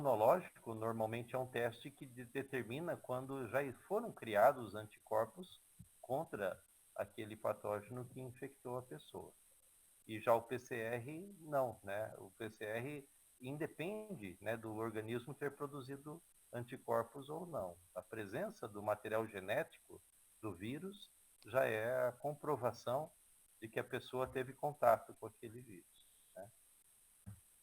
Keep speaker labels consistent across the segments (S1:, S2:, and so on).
S1: imunológico normalmente é um teste que determina quando já foram criados anticorpos contra aquele patógeno que infectou a pessoa. E já o PCR, não, né? O PCR independe, né, do organismo ter produzido anticorpos ou não. A presença do material genético do vírus já é a comprovação de que a pessoa teve contato com aquele vírus, né?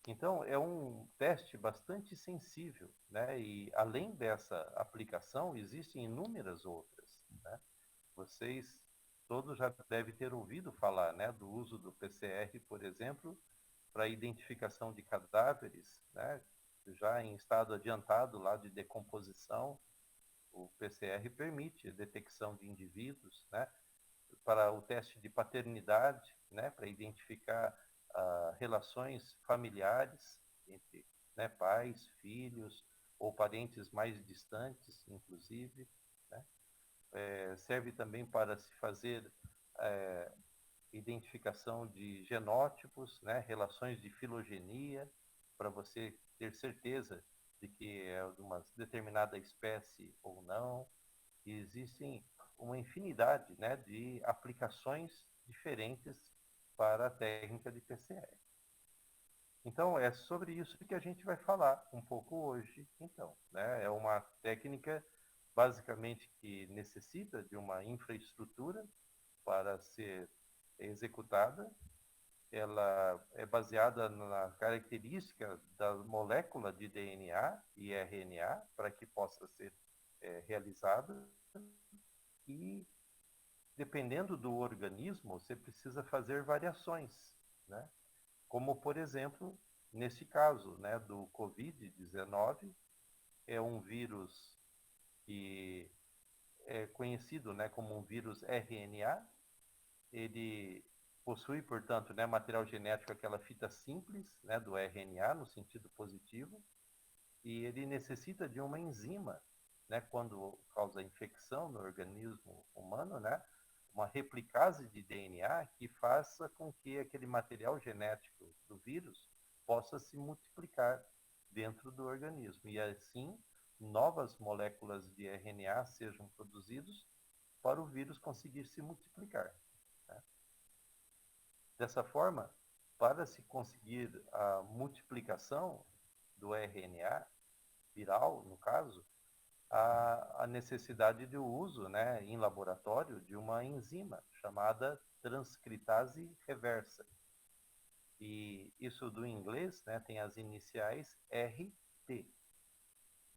S1: Então, é um teste bastante sensível, né? E além dessa aplicação, existem inúmeras outras, né? Vocês todos já devem ter ouvido falar, né, do uso do PCR, por exemplo, para identificação de cadáveres, né? Já em estado adiantado lá de decomposição, o PCR permite a detecção de indivíduos, né? Para o teste de paternidade, né? Para identificar relações familiares entre, né, pais, filhos ou parentes mais distantes, inclusive, né? Serve também para se fazer identificação de genótipos, né, relações de filogenia, para você ter certeza de que é de uma determinada espécie ou não. E existem uma infinidade, né, de aplicações diferentes para a técnica de PCR. Então, é sobre isso que a gente vai falar um pouco hoje, então, né? É uma técnica, basicamente, que necessita de uma infraestrutura para ser executada. Ela é baseada na característica da molécula de DNA e RNA para que possa ser realizada. E, dependendo do organismo, você precisa fazer variações, né? Como, por exemplo, nesse caso, né, do Covid-19, é um vírus que é conhecido, né, como um vírus RNA. Ele possui, portanto, né, material genético, aquela fita simples, né, do RNA, no sentido positivo, e ele necessita de uma enzima, né, quando causa infecção no organismo humano, né, uma replicase de DNA que faça com que aquele material genético do vírus possa se multiplicar dentro do organismo. E assim, novas moléculas de RNA sejam produzidas para o vírus conseguir se multiplicar, né? Dessa forma, para se conseguir a multiplicação do RNA viral, no caso, a necessidade do uso, né, em laboratório de uma enzima chamada transcritase reversa. E isso do inglês, né, tem as iniciais RT.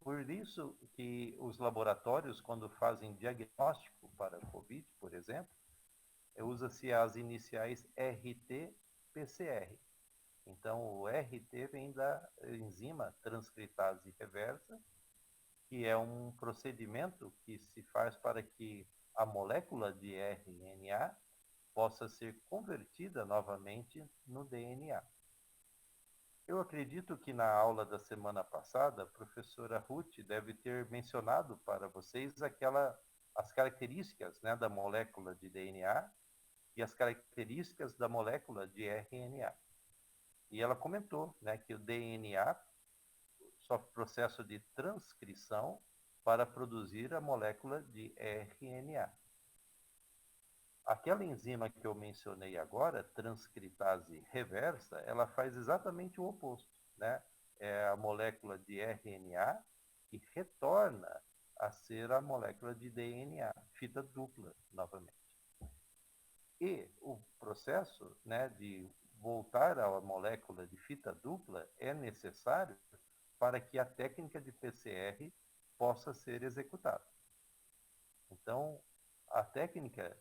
S1: Por isso que os laboratórios, quando fazem diagnóstico para COVID, por exemplo, usa-se as iniciais RT-PCR. Então, o RT vem da enzima transcritase reversa, que é um procedimento que se faz para que a molécula de RNA possa ser convertida novamente no DNA. Eu acredito que na aula da semana passada, a professora Ruth deve ter mencionado para vocês as características, né, da molécula de DNA e as características da molécula de RNA. E ela comentou, né, que o DNA sofre processo de transcrição para produzir a molécula de RNA. Aquela enzima que eu mencionei agora, transcritase reversa, ela faz exatamente o oposto, né? É a molécula de RNA que retorna a ser a molécula de DNA, fita dupla, novamente. E o processo, né, de voltar à molécula de fita dupla é necessário para que a técnica de PCR possa ser executada. Então, a técnica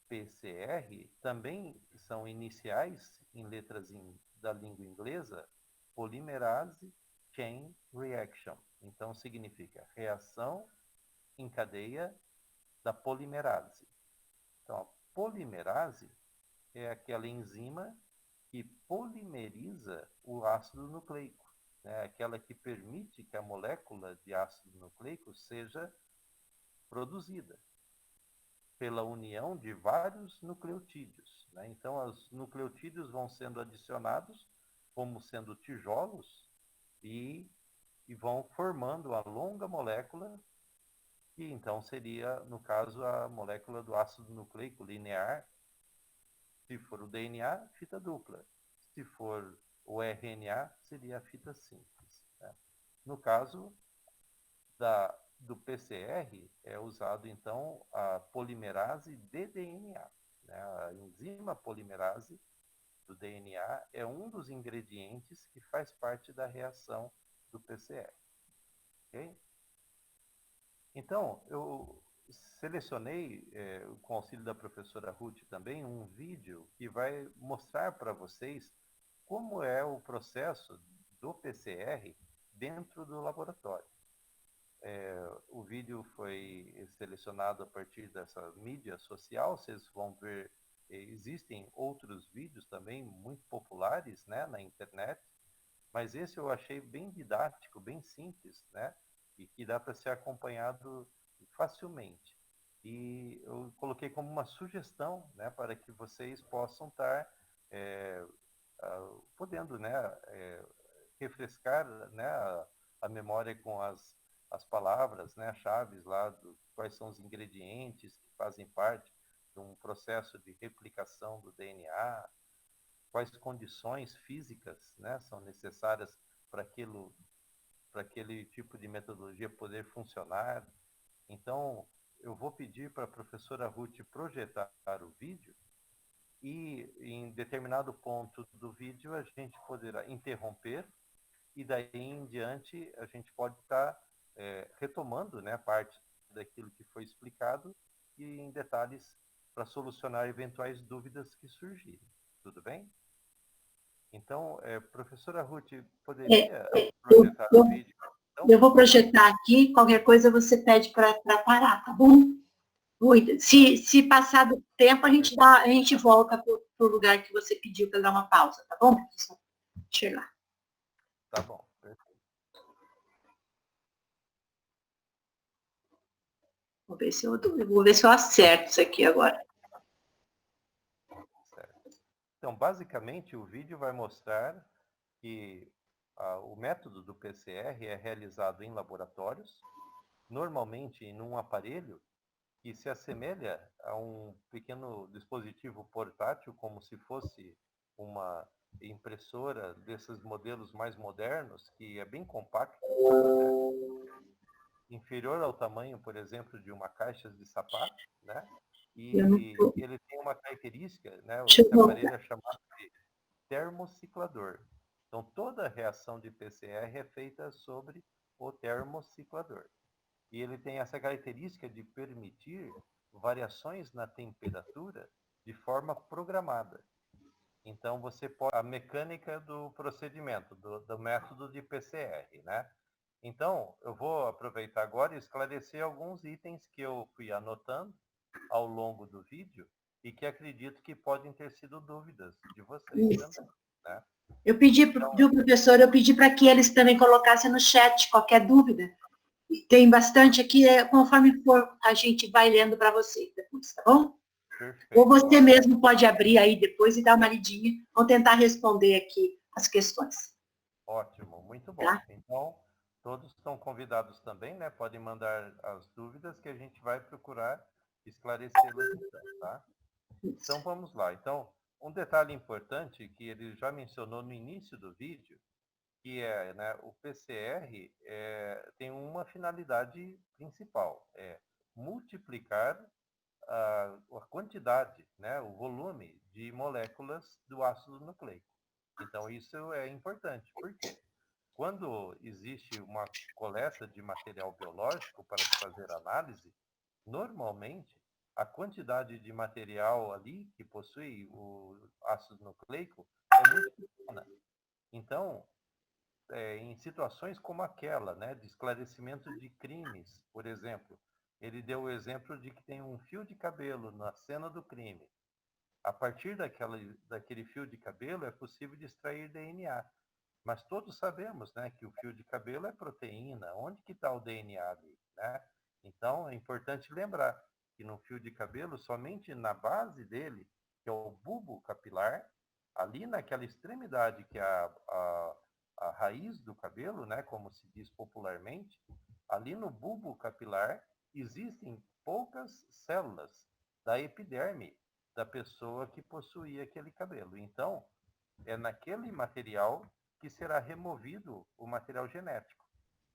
S1: PCR também são iniciais em letras da língua inglesa, Polymerase Chain Reaction. Então, significa reação em cadeia da polimerase. Então, a polimerase é aquela enzima que polimeriza o ácido nucleico, né? Aquela que permite que a molécula de ácido nucleico seja produzida pela união de vários nucleotídeos, né? Então, os nucleotídeos vão sendo adicionados como sendo tijolos e e vão formando uma longa molécula, que então seria, no caso, a molécula do ácido nucleico linear. Se for o DNA, fita dupla. Se for o RNA, seria a fita simples. Né? No caso do PCR, é usado então a polimerase de DNA. Né? A enzima polimerase do DNA é um dos ingredientes que faz parte da reação do PCR. Okay? Então, eu selecionei, com o auxílio da professora Ruth também, um vídeo que vai mostrar para vocês como é o processo do PCR dentro do laboratório. O vídeo foi selecionado a partir dessa mídia social, vocês vão ver, existem outros vídeos também muito populares, né, na internet, mas esse eu achei bem didático, bem simples, né, e que dá para ser acompanhado facilmente. E eu coloquei como uma sugestão, né, para que vocês possam estar podendo, né, refrescar, né, a memória com as palavras, né, chaves lá, quais são os ingredientes que fazem parte de um processo de replicação do DNA, quais condições físicas, né, são necessárias para aquele tipo de metodologia poder funcionar. Então, eu vou pedir para a professora Ruth projetar o vídeo e em determinado ponto do vídeo a gente poderá interromper e daí em diante a gente pode estar retomando, né, parte daquilo que foi explicado e em detalhes para solucionar eventuais dúvidas que surgirem. Tudo bem? Então, professora Ruth, poderia projetar o vídeo? Então,
S2: eu vou projetar aqui, qualquer coisa você pede para parar, tá bom? Se passar do tempo, a gente volta para o lugar que você pediu para dar uma pausa, tá bom, professor? Deixa eu ir lá.
S1: Tá bom, perfeito.
S2: Vou ver se eu acerto isso aqui agora.
S1: Certo. Então, basicamente, o vídeo vai mostrar que o método do PCR é realizado em laboratórios, normalmente em um aparelho que se assemelha a um pequeno dispositivo portátil, como se fosse uma impressora desses modelos mais modernos, que é bem compacto, né? Inferior ao tamanho, por exemplo, de uma caixa de sapato, né? E ele tem uma característica, né? Esse aparelho é chamado de termociclador. Então, toda a reação de PCR é feita sobre o termociclador. E ele tem essa característica de permitir variações na temperatura de forma programada. Então, você pode... A mecânica do procedimento, do método de PCR, né? Então, eu vou aproveitar agora e esclarecer alguns itens que eu fui anotando ao longo do vídeo e que acredito que podem ter sido dúvidas de vocês também, né?
S2: Eu pedi para o professor, para que eles também colocassem no chat qualquer dúvida. Tem bastante aqui, conforme for, a gente vai lendo para vocês depois, tá bom?
S1: Perfeito.
S2: Ou você mesmo pode abrir aí depois e dar uma lidinha. Vamos tentar responder aqui as questões.
S1: Ótimo, muito bom.
S2: Tá?
S1: Então, todos estão convidados também, né? Podem mandar as dúvidas que a gente vai procurar esclarecê-las então, tá? Então, vamos lá. Então, um detalhe importante que ele já mencionou no início do vídeo, que é, né, o PCR tem uma finalidade principal, é multiplicar a quantidade, né, o volume de moléculas do ácido nucleico. Então, isso é importante. Por quê? Quando existe uma coleta de material biológico para se fazer análise, normalmente a quantidade de material ali que possui o ácido nucleico é muito pequena. Então, em situações como aquela, né, de esclarecimento de crimes, por exemplo, ele deu o exemplo de que tem um fio de cabelo na cena do crime. A partir daquele fio de cabelo é possível de extrair DNA. Mas todos sabemos, né, que o fio de cabelo é proteína. Onde que está o DNA ali, né? Então, é importante lembrar que no fio de cabelo, somente na base dele, que é o bulbo capilar, ali naquela extremidade que é a raiz do cabelo, né, como se diz popularmente, ali no bulbo capilar existem poucas células da epiderme da pessoa que possuía aquele cabelo. Então, é naquele material que será removido o material genético.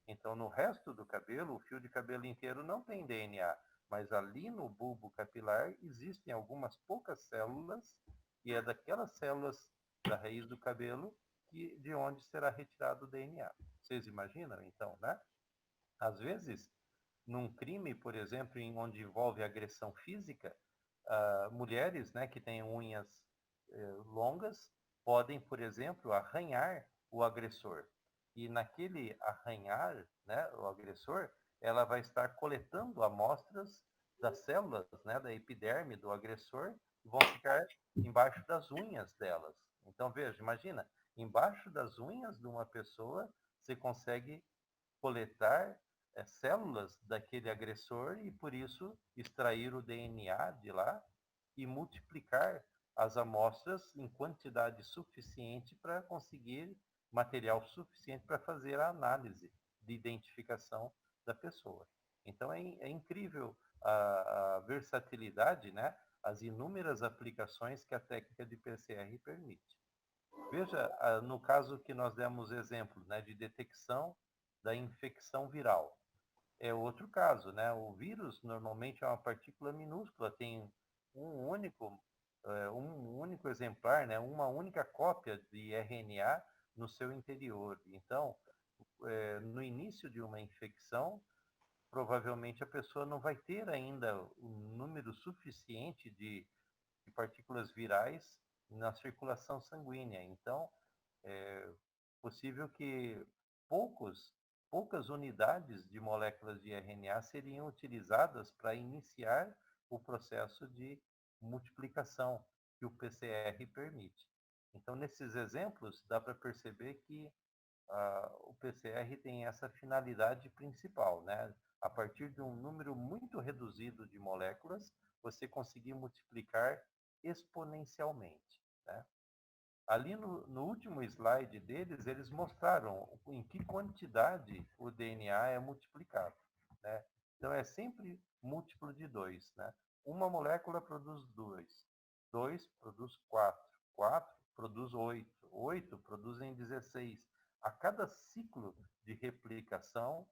S1: Então, no resto do cabelo, o fio de cabelo inteiro não tem DNA, mas ali no bulbo capilar existem algumas poucas células, e é daquelas células da raiz do cabelo de onde será retirado o DNA. Vocês imaginam, então, né? Às vezes, num crime, por exemplo, em onde envolve agressão física, mulheres, né, que têm unhas longas podem, por exemplo, arranhar o agressor. E naquele arranhar, né, o agressor, ela vai estar coletando amostras das células, né, da epiderme do agressor, e vão ficar embaixo das unhas delas. Então, veja, imagina, embaixo das unhas de uma pessoa, você consegue coletar células daquele agressor e, por isso, extrair o DNA de lá e multiplicar as amostras em quantidade suficiente para conseguir material suficiente para fazer a análise de identificação da pessoa. Então, é incrível a versatilidade, né? As inúmeras aplicações que a técnica de PCR permite. Veja, no caso que nós demos exemplo, né, de detecção da infecção viral. É outro caso, né? O vírus normalmente é uma partícula minúscula, tem um único exemplar, né? Uma única cópia de RNA no seu interior. Então, no início de uma infecção, provavelmente a pessoa não vai ter ainda um número suficiente de partículas virais na circulação sanguínea. Então, é possível que poucas unidades de moléculas de RNA seriam utilizadas para iniciar o processo de multiplicação que o PCR permite. Então, nesses exemplos, dá para perceber que o PCR tem essa finalidade principal, né? A partir de um número muito reduzido de moléculas, você conseguir multiplicar exponencialmente, né? Ali no último slide deles, eles mostraram em que quantidade o DNA é multiplicado, né? Então, é sempre múltiplo de 2, né? Uma molécula produz 2, 2 produz 4, 4 produz 8, 8 produzem 16. A cada ciclo de replicação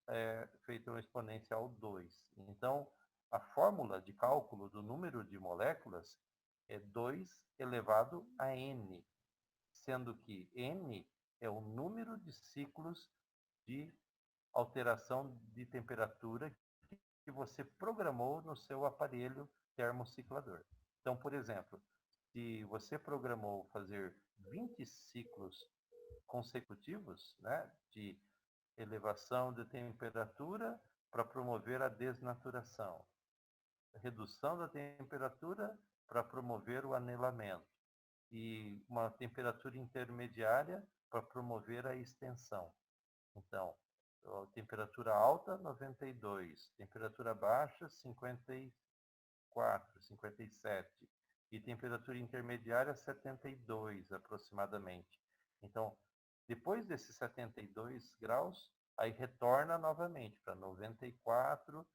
S1: é feito um exponencial 2. Então, a fórmula de cálculo do número de moléculas é 2 elevado a n, sendo que n é o número de ciclos de alteração de temperatura que você programou no seu aparelho termociclador. Então, por exemplo, se você programou fazer 20 ciclos consecutivos, né, de elevação de temperatura para promover a desnaturação, redução da temperatura para promover o anelamento e uma temperatura intermediária para promover a extensão. Então, a temperatura alta, 92, temperatura baixa, 54, 57 e temperatura intermediária, 72 aproximadamente. Então, depois desses 72 graus, aí retorna novamente para 94,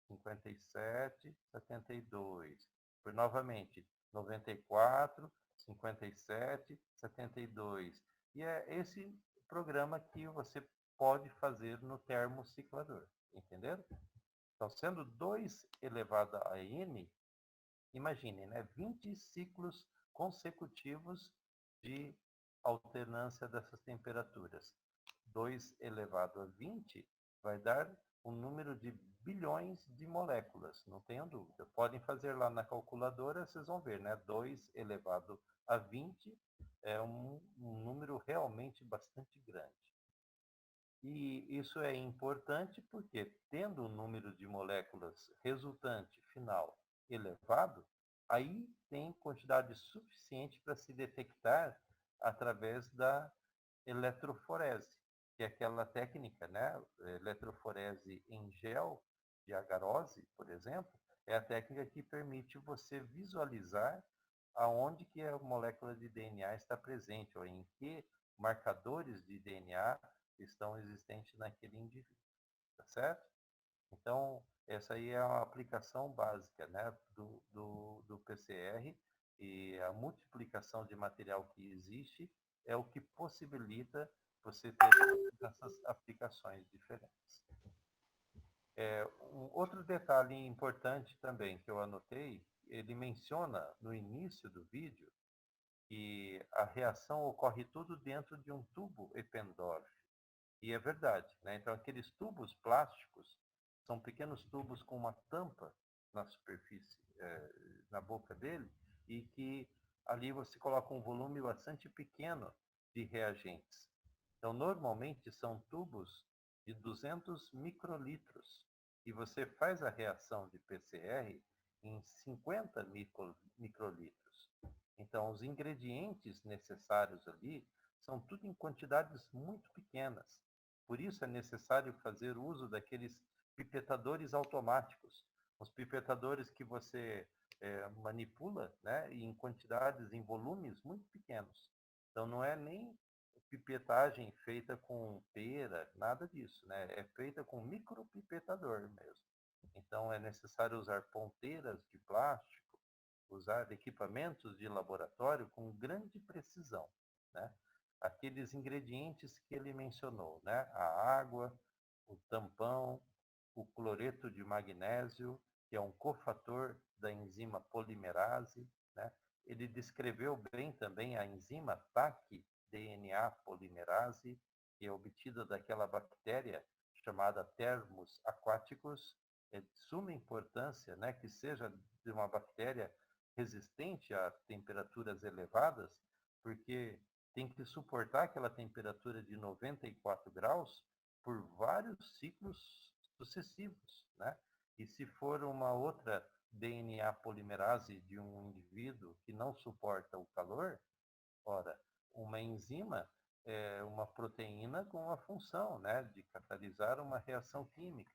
S1: 57, 72. Por novamente 94, 57, 72. E é esse programa que você pode fazer no termociclador, entenderam? Então, sendo 2 elevado a n, imagine, né, 20 ciclos consecutivos de alternância dessas temperaturas. 2 elevado a 20 vai dar um número de bilhões de moléculas, não tenham dúvida. Podem fazer lá na calculadora, vocês vão ver, né? 2 elevado a 20 é um número realmente bastante grande. E isso é importante porque, tendo o número de moléculas resultante final elevado, aí tem quantidade suficiente para se detectar através da eletroforese, que é aquela técnica, né? Eletroforese em gel de agarose, por exemplo, é a técnica que permite você visualizar aonde que a molécula de DNA está presente, ou em que marcadores de DNA estão existentes naquele indivíduo, tá certo? Então, essa aí é a aplicação básica, né, do PCR, e a multiplicação de material que existe é o que possibilita você ter essas aplicações diferentes. Um outro detalhe importante também que eu anotei, ele menciona no início do vídeo que a reação ocorre tudo dentro de um tubo Eppendorf. E é verdade, né? Então, aqueles tubos plásticos são pequenos tubos com uma tampa na superfície, na boca dele, e que ali você coloca um volume bastante pequeno de reagentes. Então, normalmente são tubos de 200 microlitros, e você faz a reação de PCR em 50 microlitros. Então, os ingredientes necessários ali são tudo em quantidades muito pequenas. Por isso é necessário fazer uso daqueles pipetadores automáticos. Os pipetadores que você manipula, né, em quantidades, em volumes muito pequenos. Então não é nem pipetagem feita com pera, nada disso, né? É feita com micropipetador mesmo. Então é necessário usar ponteiras de plástico, usar equipamentos de laboratório com grande precisão, né? Aqueles ingredientes que ele mencionou, né? A água, o tampão, o cloreto de magnésio, que é um cofator da enzima polimerase, né? Ele descreveu bem também a enzima TAC-DNA polimerase, que é obtida daquela bactéria chamada Thermus aquaticus. É de suma importância, né, que seja de uma bactéria resistente a temperaturas elevadas, porque tem que suportar aquela temperatura de 94 graus por vários ciclos sucessivos, né? E se for uma outra DNA polimerase de um indivíduo que não suporta o calor, ora, uma enzima é uma proteína com a função, né, de catalisar uma reação química.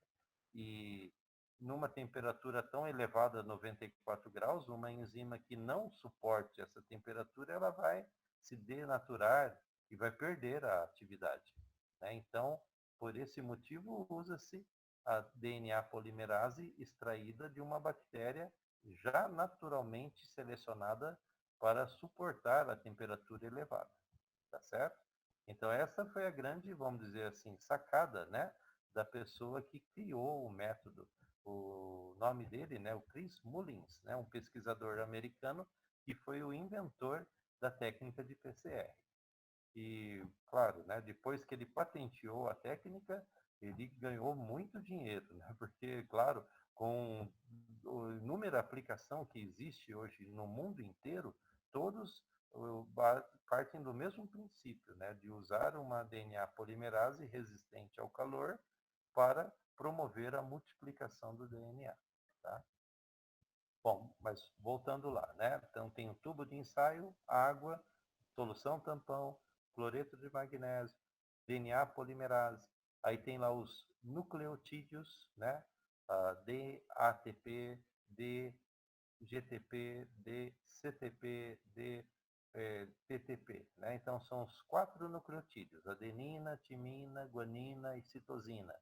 S1: E numa temperatura tão elevada, 94 graus, uma enzima que não suporte essa temperatura, ela vai se denaturar e vai perder a atividade, né? Então, por esse motivo, usa-se a DNA polimerase extraída de uma bactéria já naturalmente selecionada para suportar a temperatura elevada, tá certo? Então essa foi a grande, vamos dizer assim, sacada, né, da pessoa que criou o método. O nome dele, né, o Chris Mullins, né, um pesquisador americano que foi o inventor da técnica de PCR. E, claro, né, depois que ele patenteou a técnica, ele ganhou muito dinheiro, né, porque, claro, com a inúmera aplicação que existe hoje no mundo inteiro, todos partem do mesmo princípio, né, de usar uma DNA polimerase resistente ao calor para promover a multiplicação do DNA, tá? Bom, mas voltando lá, né? Então tem o tubo de ensaio, água, solução tampão, cloreto de magnésio, DNA polimerase. Aí tem lá os nucleotídeos, né? DATP, DGTP, DCTP, TTP, né? Então são os 4 nucleotídeos: adenina, timina, guanina e citosina.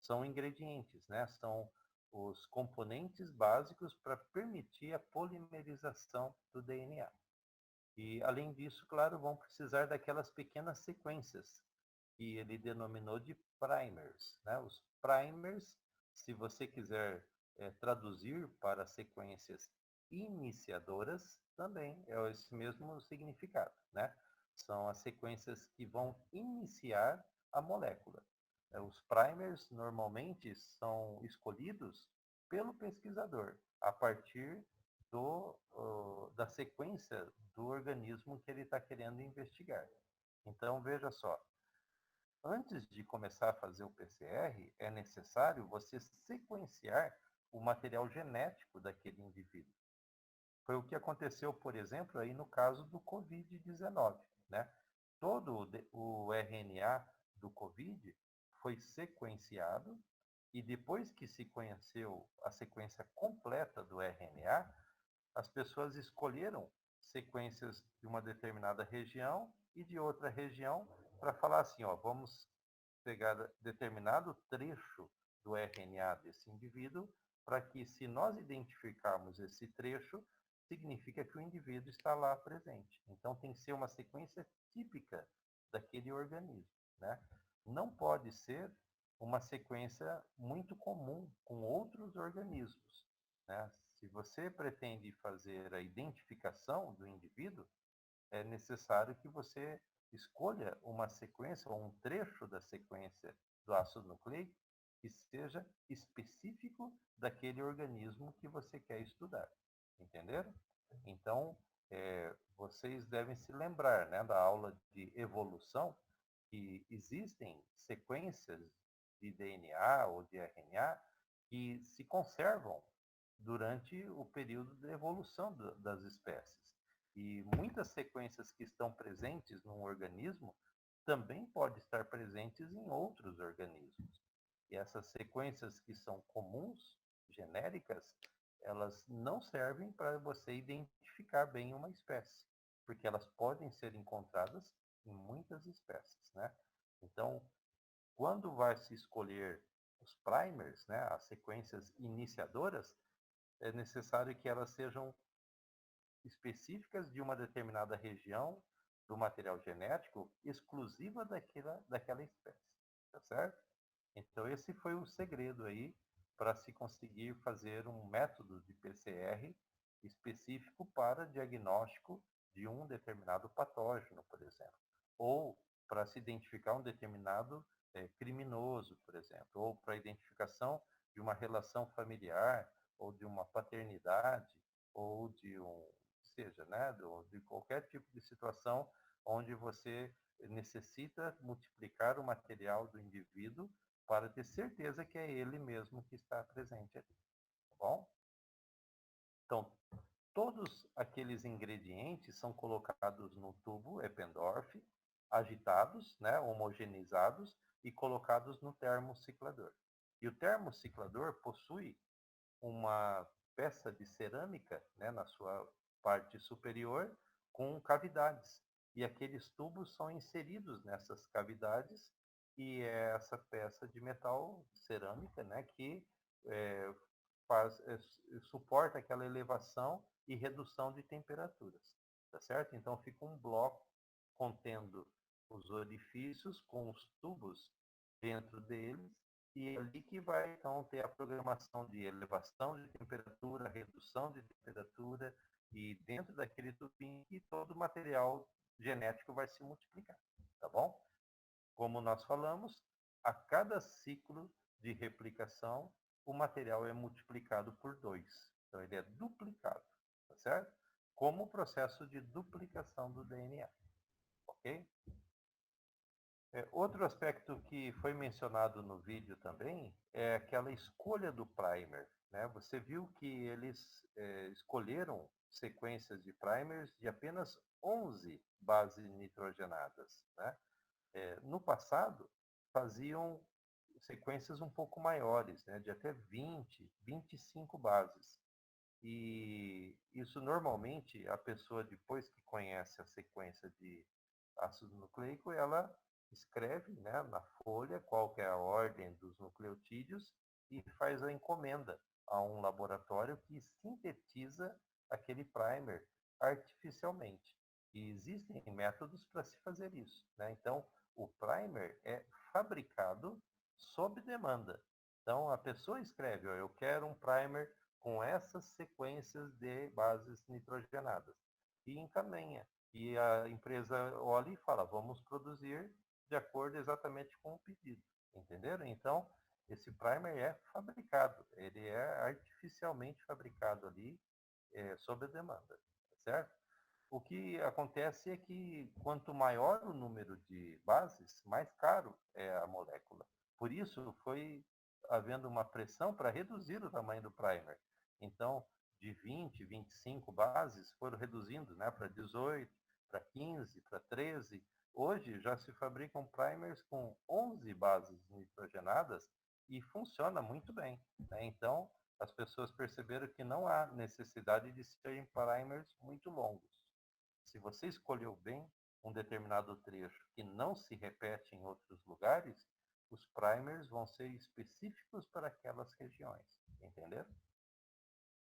S1: São ingredientes, né? São os componentes básicos para permitir a polimerização do DNA. E, além disso, claro, vão precisar daquelas pequenas sequências que ele denominou de primers, né? Os primers, se você quiser traduzir para sequências iniciadoras, também é esse mesmo significado, né? São as sequências que vão iniciar a molécula. Os primers normalmente são escolhidos pelo pesquisador a partir da sequência do organismo que ele está querendo investigar. Então, veja só, antes de começar a fazer o PCR, é necessário você sequenciar o material genético daquele indivíduo. Foi o que aconteceu, por exemplo, aí no caso do Covid-19, né? Todo o RNA do Covid foi sequenciado e depois que se conheceu a sequência completa do RNA, as pessoas escolheram sequências de uma determinada região e de outra região para falar assim, ó, vamos pegar determinado trecho do RNA desse indivíduo para que, se nós identificarmos esse trecho, significa que o indivíduo está lá presente. Então, tem que ser uma sequência típica daquele organismo, né? Não pode ser uma sequência muito comum com outros organismos, né? Se você pretende fazer a identificação do indivíduo, é necessário que você escolha uma sequência ou um trecho da sequência do ácido nucleico que seja específico daquele organismo que você quer estudar. Entenderam? Então, vocês devem se lembrar, né, da aula de evolução, que existem sequências de DNA ou de RNA que se conservam durante o período de evolução das espécies. E muitas sequências que estão presentes num organismo também podem estar presentes em outros organismos. E essas sequências que são comuns, genéricas, elas não servem para você identificar bem uma espécie, porque elas podem ser encontradas em muitas espécies, né? Então, quando vai se escolher os primers, né, as sequências iniciadoras, é necessário que elas sejam específicas de uma determinada região do material genético exclusiva daquela espécie, tá certo? Então esse foi o segredo aí para se conseguir fazer um método de PCR específico para diagnóstico de um determinado patógeno, por exemplo, ou para se identificar um determinado criminoso, por exemplo, ou para identificação de uma relação familiar, ou de uma paternidade, ou de seja, né, de qualquer tipo de situação onde você necessita multiplicar o material do indivíduo para ter certeza que é ele mesmo que está presente ali, tá bom? Então, todos aqueles ingredientes são colocados no tubo Eppendorf, agitados, né, homogeneizados e colocados no termociclador. E o termociclador possui uma peça de cerâmica, né, na sua parte superior com cavidades. E aqueles tubos são inseridos nessas cavidades e é essa peça de metal cerâmica, né, que suporta aquela elevação e redução de temperaturas, tá certo? Então fica um bloco contendo os orifícios com os tubos dentro deles e é ali que vai então ter a programação de elevação de temperatura, redução de temperatura e dentro daquele tubinho e todo o material genético vai se multiplicar, tá bom? Como nós falamos, a cada ciclo de replicação, o material é multiplicado por 2. Então, ele é duplicado, tá certo? Como o processo de duplicação do DNA, ok? Outro aspecto que foi mencionado no vídeo também é aquela escolha do primer, né? Você viu que eles escolheram sequências de primers de apenas 11 bases nitrogenadas, né? No passado, faziam sequências um pouco maiores, né, de até 20, 25 bases. E isso normalmente, a pessoa, depois que conhece a sequência de ácido nucleico, ela escreve, né, na folha qual que é a ordem dos nucleotídeos e faz a encomenda a um laboratório que sintetiza aquele primer artificialmente. E existem métodos para se fazer isso, né? Então, o primer é fabricado sob demanda. Então, a pessoa escreve, ó, eu quero um primer com essas sequências de bases nitrogenadas. E encaminha. E a empresa olha e fala, vamos produzir de acordo exatamente com o pedido. Entenderam? Então, esse primer é fabricado. Ele é artificialmente fabricado ali sob demanda. Certo? O que acontece é que quanto maior o número de bases, mais caro é a molécula. Por isso, foi havendo uma pressão para reduzir o tamanho do primer. Então, de 20, 25 bases, foram reduzindo, né, para 18, para 15, para 13. Hoje, já se fabricam primers com 11 bases nitrogenadas e funciona muito bem, né? Então, as pessoas perceberam que não há necessidade de serem primers muito longos. Se você escolheu bem um determinado trecho que não se repete em outros lugares, os primers vão ser específicos para aquelas regiões, entenderam?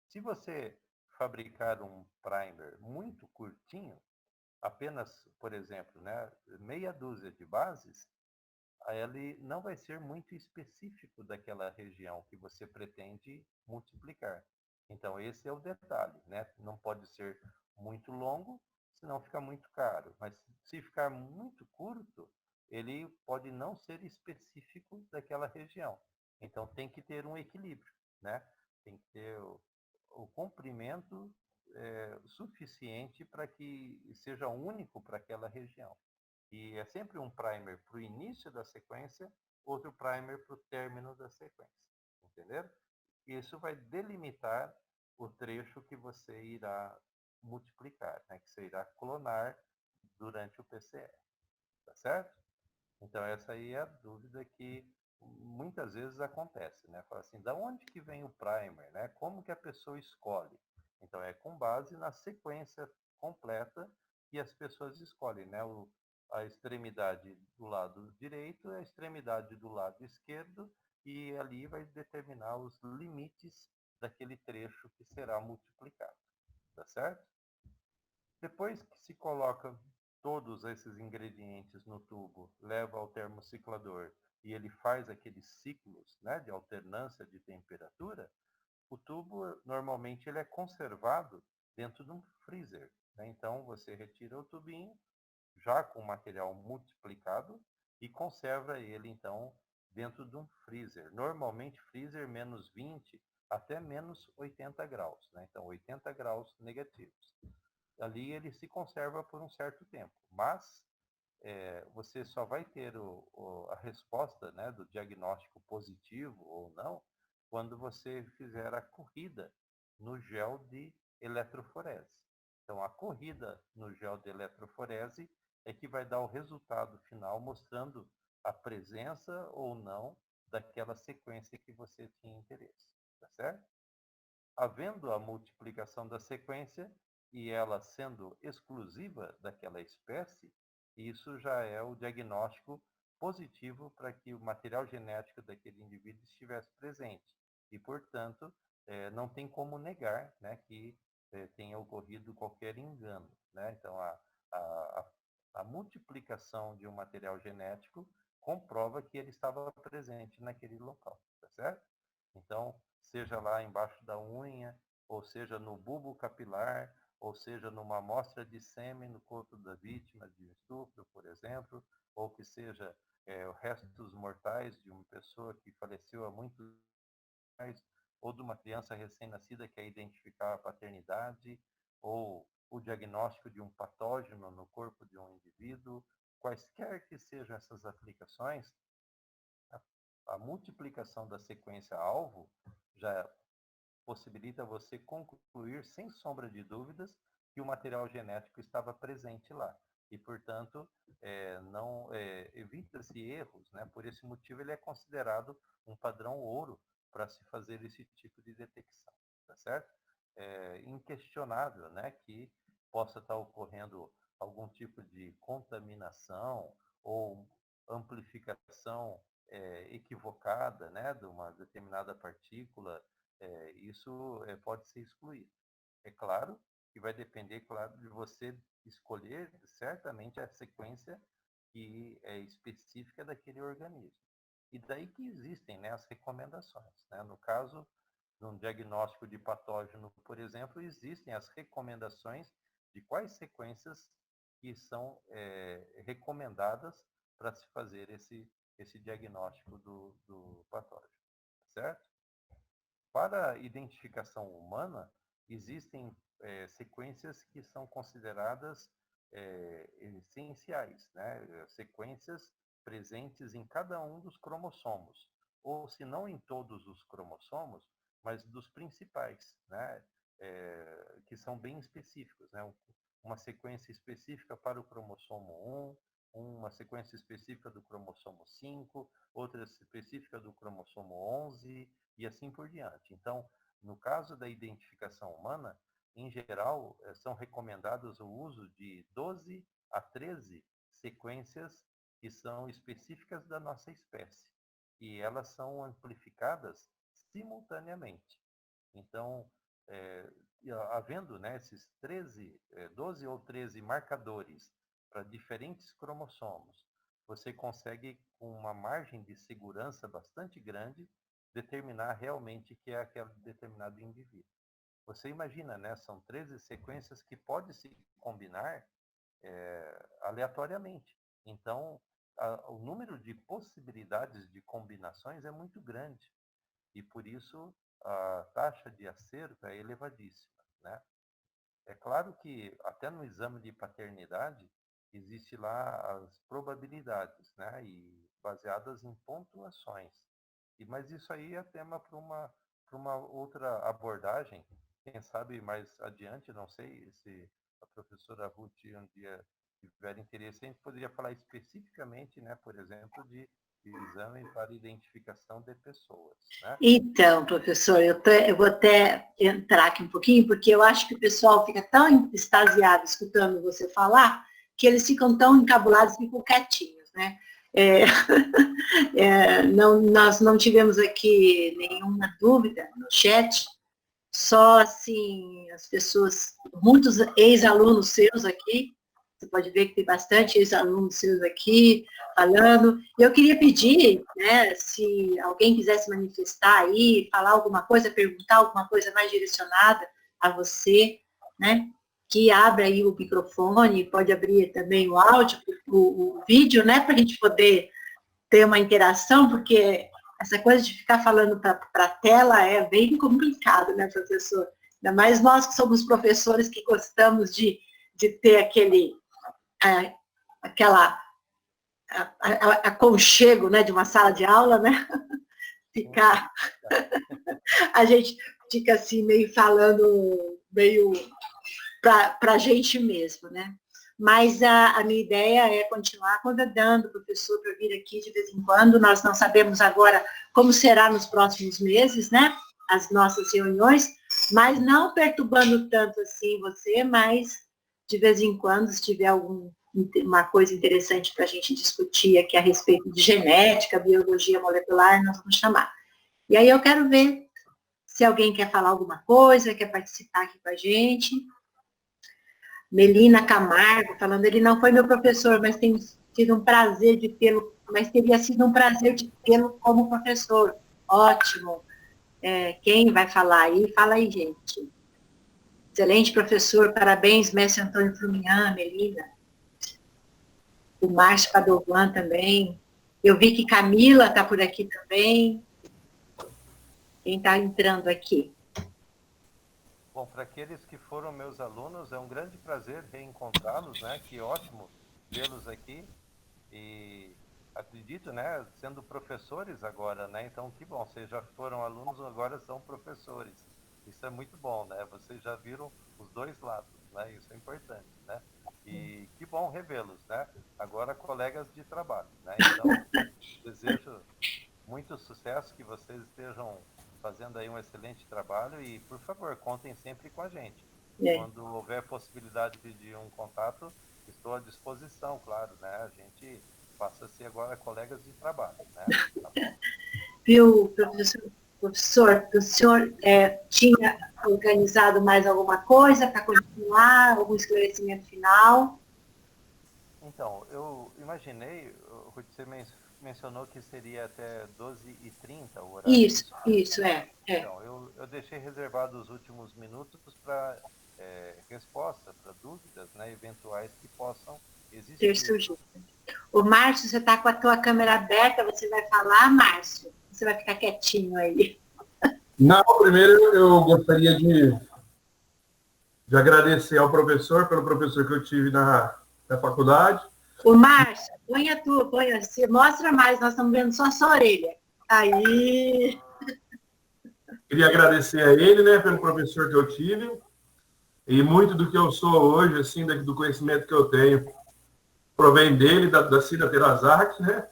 S1: Se você fabricar um primer muito curtinho, apenas, por exemplo, né, meia dúzia de bases, ele não vai ser muito específico daquela região que você pretende multiplicar. Então, esse é o detalhe, né? Não pode ser muito longo, senão fica muito caro. Mas se ficar muito curto, ele pode não ser específico daquela região. Então, tem que ter um equilíbrio, né? Tem que ter o comprimento suficiente para que seja único para aquela região. E é sempre um primer para o início da sequência, outro primer para o término da sequência. Entenderam? Isso vai delimitar o trecho que você irá multiplicar, né? Que você irá clonar durante o PCR. Tá certo? Então essa aí é a dúvida que muitas vezes acontece, né? Fala assim, da onde que vem o primer, né? Como que a pessoa escolhe? Então é com base na sequência completa que as pessoas escolhem, né? A extremidade do lado direito, a extremidade do lado esquerdo, e ali vai determinar os limites daquele trecho que será multiplicado, tá certo? Depois que se coloca todos esses ingredientes no tubo, leva ao termociclador e ele faz aqueles ciclos, né, de alternância de temperatura, o tubo normalmente ele é conservado dentro de um freezer, né? Então você retira o tubinho já com o material multiplicado e conserva ele então dentro de um freezer. Normalmente freezer menos 20 até menos 80 graus, né? Então 80 graus negativos. Ali ele se conserva por um certo tempo, mas você só vai ter a resposta, né, do diagnóstico positivo ou não quando você fizer a corrida no gel de eletroforese. Então, a corrida no gel de eletroforese é que vai dar o resultado final mostrando a presença ou não daquela sequência que você tinha interesse, tá certo? Havendo a multiplicação da sequência e ela sendo exclusiva daquela espécie, isso já é o diagnóstico positivo para que o material genético daquele indivíduo estivesse presente. E, portanto, não tem como negar, né, que tenha ocorrido qualquer engano, né? Então, a multiplicação de um material genético comprova que ele estava presente naquele local, tá certo? Então, seja lá embaixo da unha, ou seja no bulbo capilar, ou seja numa amostra de sêmen no corpo da vítima de estupro, por exemplo, ou que seja restos mortais de uma pessoa que faleceu há muitos anos, ou de uma criança recém-nascida que quer identificar a paternidade, ou o diagnóstico de um patógeno no corpo de um indivíduo, quaisquer que sejam essas aplicações, a multiplicação da sequência alvo já possibilita você concluir sem sombra de dúvidas que o material genético estava presente lá. E, portanto, não evita-se erros, né? Por esse motivo, ele é considerado um padrão ouro para se fazer esse tipo de detecção, tá certo? É inquestionável, né, que possa estar ocorrendo algum tipo de contaminação ou amplificação equivocada, né, de uma determinada partícula, isso pode ser excluído. É claro que vai depender, claro, de você escolher certamente a sequência que é específica daquele organismo. E daí que existem, né, as recomendações, né? No caso de um diagnóstico de patógeno, por exemplo, existem as recomendações de quais sequências que são recomendadas para se fazer esse diagnóstico do patógeno, certo? Para a identificação humana, existem sequências que são consideradas essenciais, né? Sequências presentes em cada um dos cromossomos, ou se não em todos os cromossomos, mas dos principais, né? Que são bem específicos, né? Uma sequência específica para o cromossomo 1, uma sequência específica do cromossomo 5, outra específica do cromossomo 11, e assim por diante. Então, no caso da identificação humana, em geral, são recomendados o uso de 12 a 13 sequências que são específicas da nossa espécie. E elas são amplificadas simultaneamente. Então, havendo, né, esses 12 ou 13 marcadores para diferentes cromossomos, você consegue, com uma margem de segurança bastante grande, determinar realmente que é aquele determinado indivíduo. Você imagina, né? São 13 sequências que podem se combinar aleatoriamente. Então, o número de possibilidades de combinações é muito grande. E por isso a taxa de acerto é elevadíssima, né? É claro que até no exame de paternidade existe lá as probabilidades, né? E baseadas em pontuações. Mas isso aí é tema para uma outra abordagem. Quem sabe mais adiante, não sei se a professora Ruth um dia tiver interesse, a gente poderia falar especificamente, né, por exemplo, de exame para identificação de pessoas, né?
S2: Então, professor, eu vou até entrar aqui um pouquinho, porque eu acho que o pessoal fica tão extasiado escutando você falar, que eles ficam tão encabulados e ficam quietinhos, né? Nós não tivemos aqui nenhuma dúvida no chat, só assim, as pessoas, muitos ex-alunos seus aqui, você pode ver que tem bastante ex-alunos seus aqui falando. Eu queria pedir, né, se alguém quisesse manifestar aí, falar alguma coisa, perguntar alguma coisa mais direcionada a você, né, que abra aí o microfone, pode abrir também o áudio, o vídeo, né, para a gente poder ter uma interação, porque essa coisa de ficar falando para a tela é bem complicado, né, professor? Ainda mais nós que somos professores que gostamos de ter aquela aconchego, né, de uma sala de aula, né? Ficar... a gente fica assim, meio falando, meio para a gente mesmo, né? Mas a minha ideia é continuar convidando o professor para vir aqui de vez em quando. Nós não sabemos agora como será nos próximos meses, né? As nossas reuniões, mas não perturbando tanto assim você, mas de vez em quando, se tiver uma coisa interessante para a gente discutir aqui a respeito de genética, biologia molecular, nós vamos chamar. E aí eu quero ver se alguém quer falar alguma coisa, quer participar aqui com a gente. Melina Camargo, falando, ele não foi meu professor, mas tem sido um prazer de tê-lo, mas teria sido um prazer de tê-lo como professor. Ótimo. Quem vai falar aí? Fala aí, gente. Excelente professor, parabéns, mestre Antônio Frumian, Melina. O Márcio Padovan também. Eu vi que Camila está por aqui também. Quem está entrando aqui?
S1: Bom, para aqueles que foram meus alunos, é um grande prazer reencontrá-los, né? Que ótimo vê-los aqui. E acredito, né? Sendo professores agora, né? Então, que bom, vocês já foram alunos, agora são professores. Isso é muito bom, né? Vocês já viram os dois lados, né? Isso é importante, né? E que bom revê-los, né? Agora colegas de trabalho, né? Então, desejo muito sucesso, que vocês estejam fazendo aí um excelente trabalho e, por favor, contem sempre com a gente. Quando houver possibilidade de um contato, estou à disposição, claro, né? A gente passa a ser agora colegas de trabalho, né? Tá bom?
S2: Viu, professor, o senhor tinha organizado mais alguma coisa para continuar, algum esclarecimento final?
S1: Então, eu imaginei, você mencionou que seria até 12h30 o horário.
S2: Isso,
S1: Então, eu deixei reservado os últimos minutos para resposta, para dúvidas, né, eventuais que possam existir.
S2: Ter surgido. O Márcio, você está com a tua câmera aberta, você vai falar, Márcio? Você vai ficar quietinho aí?
S3: Não, primeiro eu gostaria de agradecer ao professor, pelo professor que eu tive na faculdade.
S2: O Márcio, mostra mais, nós estamos vendo só a sua orelha. Aí.
S3: Queria agradecer a ele, né, pelo professor que eu tive, e muito do que eu sou hoje, assim, do conhecimento que eu tenho, provém dele, da Cida Terazaki, né?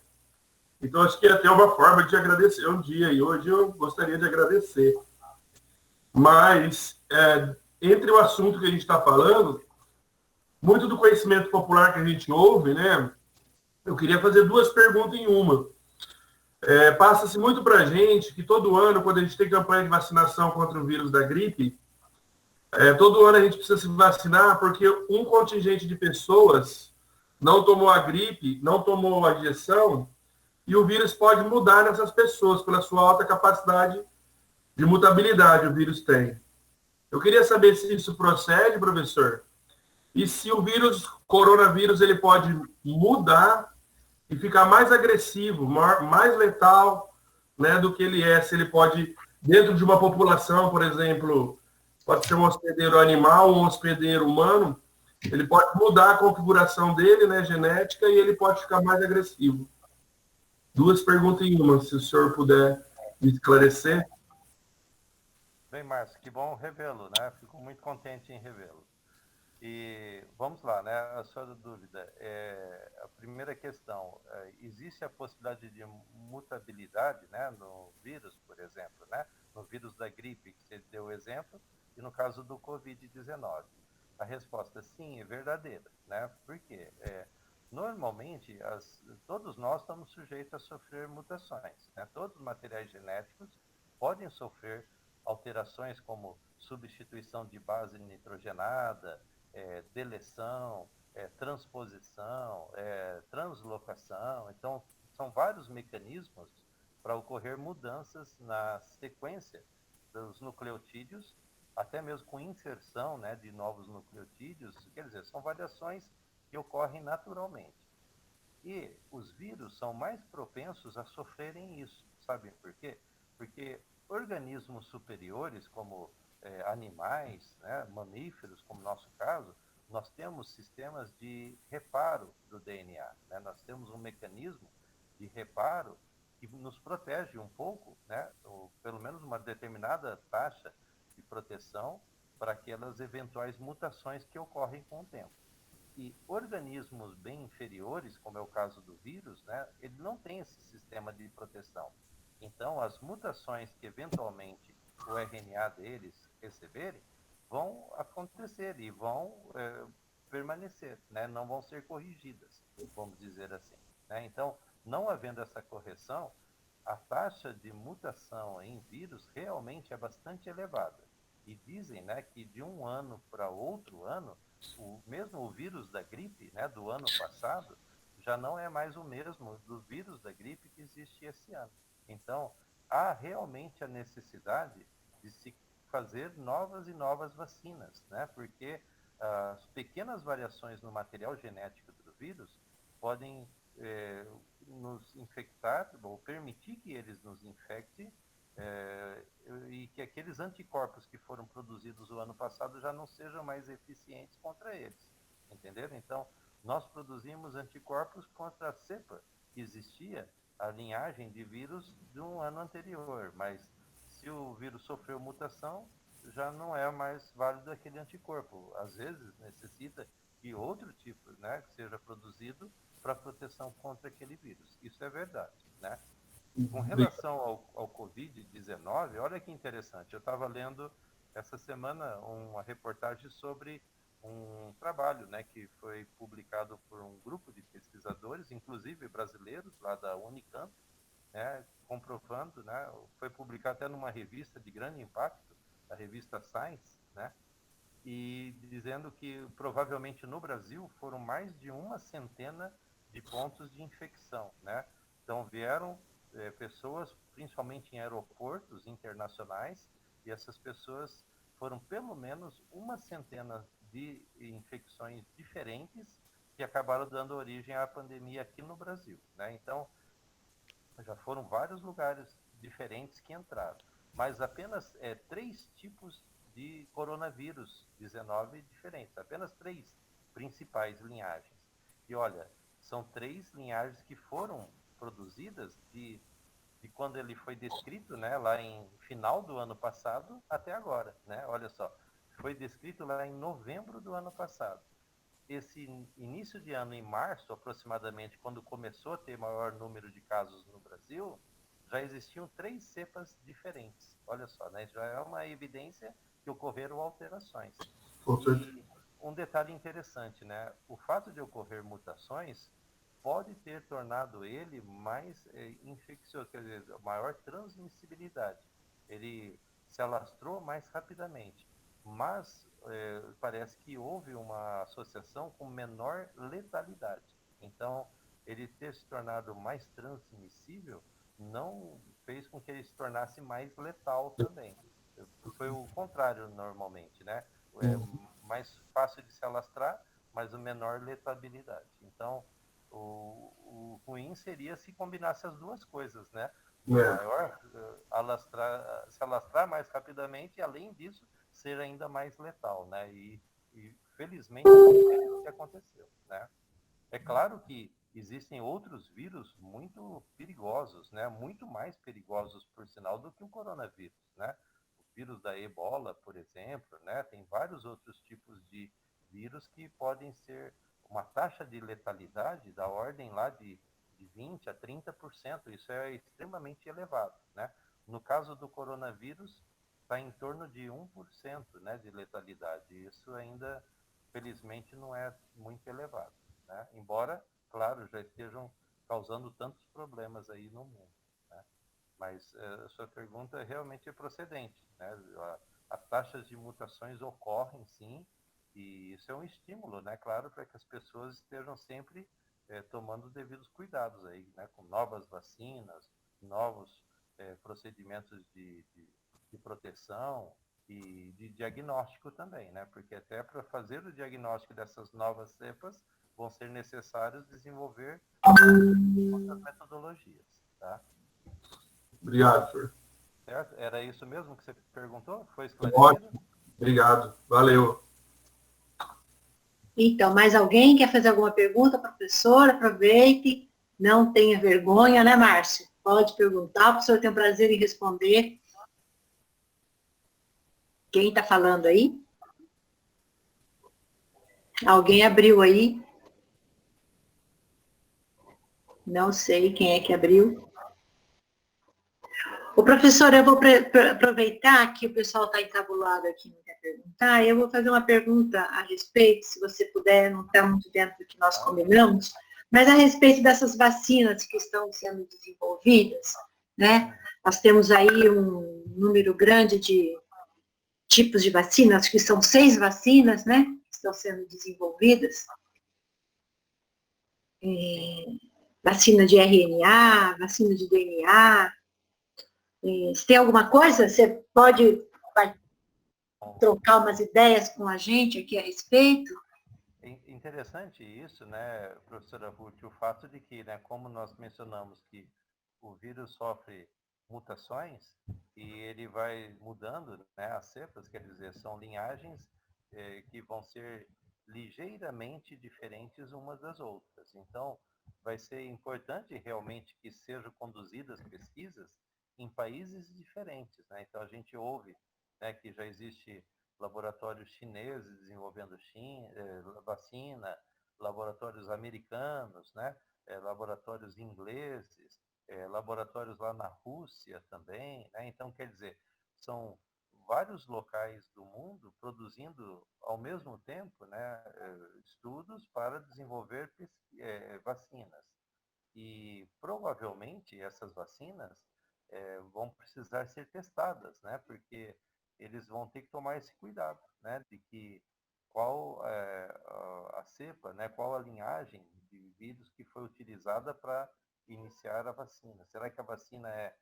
S3: Então, acho que é até uma forma de agradecer um dia, e hoje eu gostaria de agradecer. Mas, entre o assunto que a gente está falando, muito do conhecimento popular que a gente ouve, né? Eu queria fazer duas perguntas em uma. Passa-se muito para a gente que todo ano, quando a gente tem campanha de vacinação contra o vírus da gripe, todo ano a gente precisa se vacinar porque um contingente de pessoas não tomou a gripe, não tomou a injeção, e o vírus pode mudar nessas pessoas pela sua alta capacidade de mutabilidade o vírus tem. Eu queria saber se isso procede, professor, e se o coronavírus, ele pode mudar e ficar mais agressivo, mais letal, né, do que ele é. Se ele pode, dentro de uma população, por exemplo, pode ser um hospedeiro animal, um hospedeiro humano, ele pode mudar a configuração dele, né, genética, e ele pode ficar mais agressivo. Duas perguntas em uma, se o senhor puder me esclarecer.
S1: Bem, Márcio, que bom revê-lo, né? Fico muito contente em revê-lo. E vamos lá, né? A sua dúvida. A primeira questão, existe a possibilidade de mutabilidade, né, no vírus, por exemplo, né? No vírus da gripe, que você deu o exemplo, e no caso do Covid-19. A resposta, sim, é verdadeira, né? Por quê? Normalmente, todos nós estamos sujeitos a sofrer mutações, né? Todos os materiais genéticos podem sofrer alterações como substituição de base nitrogenada, deleção, transposição, translocação. Então, são vários mecanismos para ocorrer mudanças na sequência dos nucleotídeos, até mesmo com inserção, né, de novos nucleotídeos. Quer dizer, são variações que ocorrem naturalmente. E os vírus são mais propensos a sofrerem isso. Sabem por quê? Porque organismos superiores, como animais, né, mamíferos, como no nosso caso, nós temos sistemas de reparo do DNA. Né? Nós temos um mecanismo de reparo que nos protege um pouco, né, ou pelo menos uma determinada taxa de proteção para aquelas eventuais mutações que ocorrem com o tempo. E organismos bem inferiores, como é o caso do vírus, né, ele não tem esse sistema de proteção. Então, as mutações que eventualmente o RNA deles receberem vão acontecer e vão permanecer, né? Não vão ser corrigidas, vamos dizer assim. Né? Então, não havendo essa correção, a taxa de mutação em vírus realmente é bastante elevada. E dizem, né, que de um ano para outro ano, mesmo o vírus da gripe, né, do ano passado, já não é mais o mesmo do vírus da gripe que existe esse ano. Então, há realmente a necessidade de se fazer novas e novas vacinas, né? Porque as pequenas variações no material genético do vírus podem nos infectar, ou permitir que eles nos infectem, e que aqueles anticorpos que foram produzidos o ano passado já não sejam mais eficientes contra eles. Entenderam? Então, nós produzimos anticorpos contra a cepa que existia, a linhagem de vírus de um ano anterior, mas se o vírus sofreu mutação, já não é mais válido aquele anticorpo. Às vezes necessita de outro tipo, né, que seja produzido para proteção contra aquele vírus. Isso é verdade, né? Com relação ao Covid-19, olha que interessante, eu estava lendo essa semana uma reportagem sobre um trabalho, né, que foi publicado por um grupo de pesquisadores, inclusive brasileiros, lá da Unicamp, né, comprovando, né, foi publicado até numa revista de grande impacto, a revista Science, né, e dizendo que provavelmente no Brasil foram mais de 100 de pontos de infecção, né? Então vieram pessoas, principalmente em aeroportos internacionais, e essas pessoas foram pelo menos 100 de infecções diferentes que acabaram dando origem à pandemia aqui no Brasil, né? Então, já foram vários lugares diferentes que entraram, mas apenas 3 tipos de coronavírus 19 diferentes, apenas 3 principais linhagens. E olha, são 3 linhagens que foram produzidas de quando ele foi descrito, né, lá em final do ano passado até agora, né? Olha só, foi descrito lá em novembro do ano passado. Esse início de ano, em março aproximadamente, quando começou a ter maior número de casos no Brasil, já existiam 3 cepas diferentes. Olha só, né? Já é uma evidência que ocorreram alterações.
S3: Com certeza.
S1: E um detalhe interessante, né? O fato de ocorrer mutações pode ter tornado ele mais infeccioso, quer dizer, maior transmissibilidade. Ele se alastrou mais rapidamente, mas parece que houve uma associação com menor letalidade. Então, ele ter se tornado mais transmissível não fez com que ele se tornasse mais letal também. Foi o contrário normalmente, né? É mais fácil de se alastrar, mas o menor letabilidade. Então, o ruim seria se combinasse as duas coisas, né? Maior, se alastrar mais rapidamente e, além disso, ser ainda mais letal, né? E felizmente, é isso que aconteceu, né? É claro que existem outros vírus muito perigosos, né? Muito mais perigosos, por sinal, do que o coronavírus, né? O vírus da ebola, por exemplo, né? Tem vários outros tipos de vírus que podem ser uma taxa de letalidade da ordem lá de 20% a 30%. Isso é extremamente elevado, né? No caso do coronavírus, está em torno de 1%, né, de letalidade. Isso ainda, felizmente, não é muito elevado, né? Embora, claro, já estejam causando tantos problemas aí no mundo, né? Mas a sua pergunta realmente é procedente, né? As taxas de mutações ocorrem, sim, e isso é um estímulo, né? Claro, para que as pessoas estejam sempre tomando os devidos cuidados aí, né? Com novas vacinas, novos procedimentos de proteção e de diagnóstico também, né? Porque até para fazer o diagnóstico dessas novas cepas vão ser necessários desenvolver outras metodologias, tá?
S3: Obrigado, senhor.
S1: Certo? Era isso mesmo que você perguntou? Foi esclarecido?
S3: Ótimo. Obrigado. Valeu.
S2: Então, mais alguém quer fazer alguma pergunta, professor? Aproveite, não tenha vergonha, né, Márcio? Pode perguntar, o professor tem o prazer em responder. Quem está falando aí? Alguém abriu aí? Não sei quem é que abriu. O professor, eu vou aproveitar que o pessoal está encabulado aqui, não quer perguntar, eu vou fazer uma pergunta a respeito, se você puder, não está muito dentro do que nós combinamos, mas a respeito dessas vacinas que estão sendo desenvolvidas, né? Nós temos aí um número grande de tipos de vacinas, acho que são 6 vacinas, né? Que estão sendo desenvolvidas. Vacina de RNA, vacina de DNA. Se tem alguma coisa, você pode trocar umas ideias com a gente aqui a respeito?
S1: Interessante isso, né, professora Ruth, o fato de que, né, como nós mencionamos que o vírus sofre mutações e ele vai mudando, né, as cepas, quer dizer, são linhagens que vão ser ligeiramente diferentes umas das outras. Então, vai ser importante realmente que sejam conduzidas pesquisas em países diferentes, né? Então, a gente ouve, né, que já existe laboratórios chineses desenvolvendo vacina, laboratórios americanos, né? Laboratórios ingleses, laboratórios lá na Rússia também, né? Então, quer dizer, são vários locais do mundo produzindo ao mesmo tempo, né, estudos para desenvolver vacinas. E provavelmente essas vacinas vão precisar ser testadas, né? Porque eles vão ter que tomar esse cuidado, né? De que qual a cepa, né? Qual a linhagem de vírus que foi utilizada para iniciar a vacina. Será que a vacina é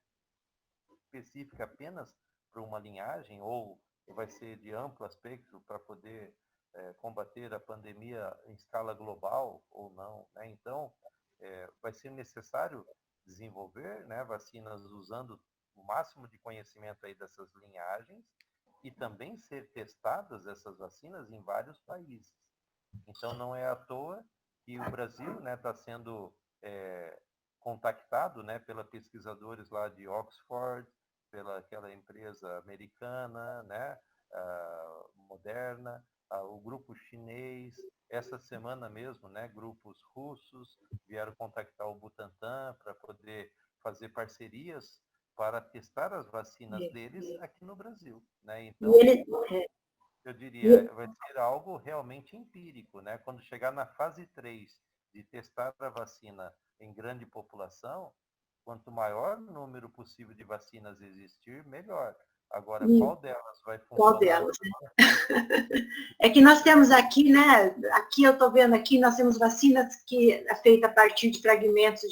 S1: específica apenas para uma linhagem ou vai ser de amplo espectro para poder combater a pandemia em escala global ou não, né? Então, vai ser necessário desenvolver, né, vacinas usando o máximo de conhecimento aí dessas linhagens e também ser testadas essas vacinas em vários países. Então, não é à toa que o Brasil, né, está sendo contactado, né, pela pesquisadores lá de Oxford, pela aquela empresa americana, né, Moderna, o grupo chinês. Essa semana mesmo, né, grupos russos vieram contactar o Butantan para poder fazer parcerias para testar as vacinas deles aqui no Brasil, né?
S2: E
S1: Então,
S2: ele,
S1: eu diria, vai ser algo realmente empírico, né? Quando chegar na fase 3 de testar a vacina em grande população, quanto maior o número possível de vacinas existir, melhor. Agora, qual delas vai
S2: qual
S1: funcionar?
S2: delas? É que nós temos aqui, né? Aqui eu estou vendo aqui, nós temos vacinas que é feita a partir de fragmentos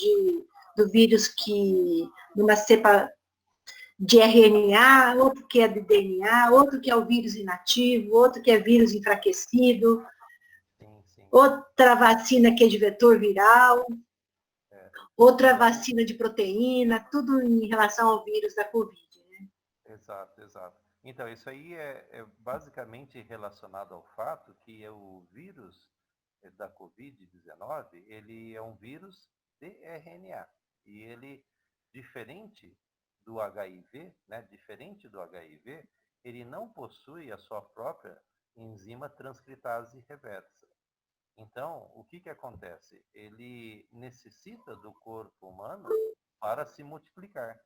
S2: do vírus que numa cepa de RNA, outro que é de DNA, outro que é o vírus inativo, outro que é vírus enfraquecido,
S1: Sim.
S2: outra vacina que é de vetor viral, outra
S1: Então,
S2: vacina de proteína, tudo em relação ao vírus da Covid. Né?
S1: exato. Então, isso aí é basicamente relacionado ao fato que o vírus da Covid-19, ele é um vírus de RNA. E ele, diferente do HIV, né, ele não possui a sua própria enzima transcritase reversa. Então, o que acontece? Ele necessita do corpo humano para se multiplicar.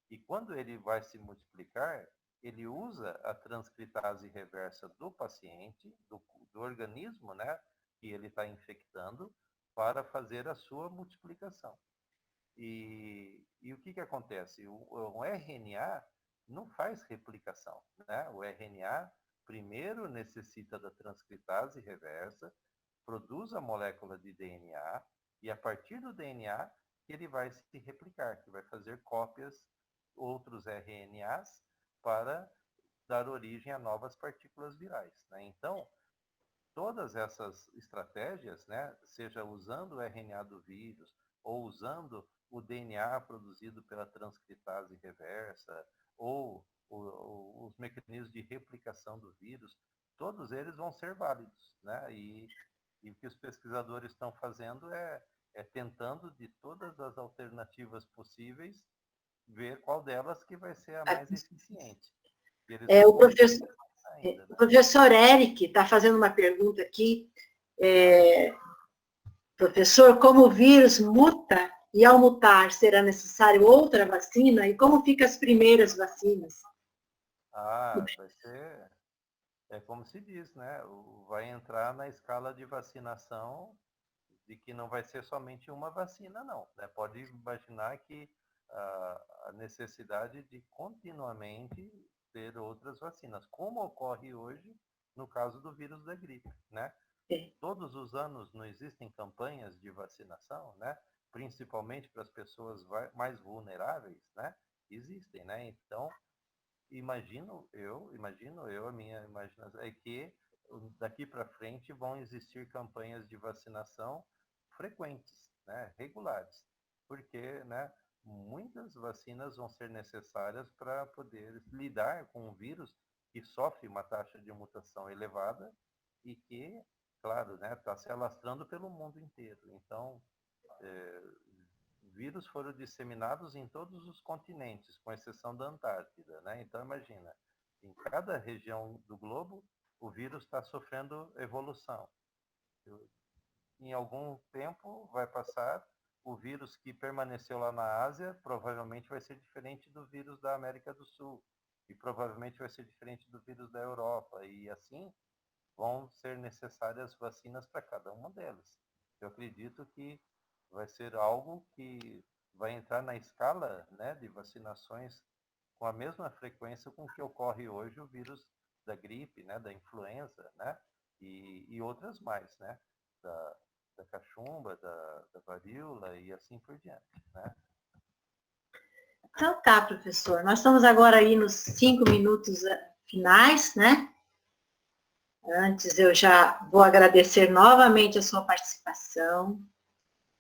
S1: E quando ele vai se multiplicar, ele usa a transcritase reversa do paciente, do organismo, né, que ele está infectando, para fazer a sua multiplicação. E o que acontece? O RNA não faz replicação, né? O RNA primeiro necessita da transcritase reversa, produz a molécula de DNA, e a partir do DNA que ele vai se replicar, que vai fazer cópias, outros RNAs, para dar origem a novas partículas virais, né? Então, todas essas estratégias, né, seja usando o RNA do vírus ou usando o DNA produzido pela transcritase reversa ou os mecanismos de replicação do vírus, todos eles vão ser válidos, né? E o que os pesquisadores estão fazendo é tentando, de todas as alternativas possíveis, ver qual delas que vai ser a mais eficiente. E eles não ainda,
S2: O
S1: né?
S2: professor Eric está fazendo uma pergunta aqui. Professor, como o vírus muta e ao mutar será necessário outra vacina? E como ficam as primeiras vacinas?
S1: Vai ser, como se diz, né? Vai entrar na escala de vacinação de que não vai ser somente uma vacina, não, né? Pode imaginar que a necessidade de continuamente ter outras vacinas, como ocorre hoje no caso do vírus da gripe, né? Todos os anos não existem campanhas de vacinação, né? Principalmente para as pessoas mais vulneráveis, né? Existem, né? Então, imagino eu, a minha imaginação é que daqui para frente vão existir campanhas de vacinação frequentes, né, regulares, porque, né, muitas vacinas vão ser necessárias para poder lidar com um vírus que sofre uma taxa de mutação elevada e que, claro, né, está se alastrando pelo mundo inteiro. Então, vírus foram disseminados em todos os continentes, com exceção da Antártida, né? Então, imagina, em cada região do globo, o vírus está sofrendo evolução. Em algum tempo vai passar, o vírus que permaneceu lá na Ásia provavelmente vai ser diferente do vírus da América do Sul, e provavelmente vai ser diferente do vírus da Europa, e assim vão ser necessárias vacinas para cada uma delas. Eu acredito que vai ser algo que vai entrar na escala, né, de vacinações com a mesma frequência com que ocorre hoje o vírus da gripe, né, da influenza, né, e outras mais, né, da cachumba, da varíola e assim por diante, né.
S2: Então tá, professor. Nós estamos agora aí nos 5 minutos finais, né? Antes eu já vou agradecer novamente a sua participação.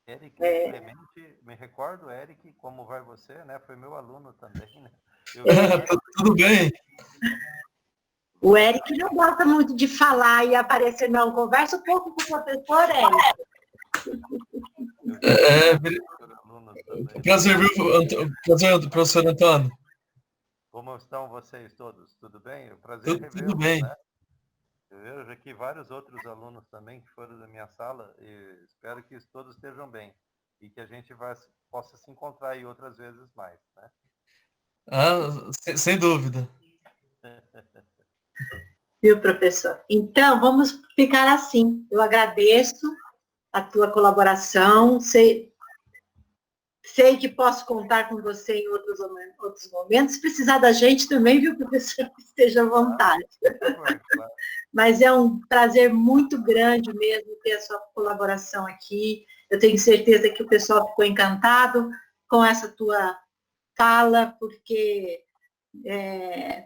S1: Eric Clemente, me recordo, Eric, como vai você, né? Foi meu aluno também, né?
S4: Tudo bem.
S2: O Eric não gosta muito de falar e aparecer, não. Conversa um pouco com o professor, Eric.
S4: Prazer, viu, prazer, professor Antônio.
S1: Como estão vocês todos? Tudo bem? O prazer é
S4: Tudo
S1: revê-los,
S4: bem.
S1: né? Eu vejo aqui vários outros alunos também que foram da minha sala e espero que todos estejam bem e que a gente possa se encontrar aí outras vezes mais, né?
S4: Sem dúvida.
S2: Viu, professor? Então, vamos ficar assim. Eu agradeço a tua colaboração. Sei que posso contar com você em outros momentos. Se precisar da gente também, viu, professor? Esteja à vontade. Mas é um prazer muito grande mesmo ter a sua colaboração aqui. Eu tenho certeza que o pessoal ficou encantado com essa tua fala, porque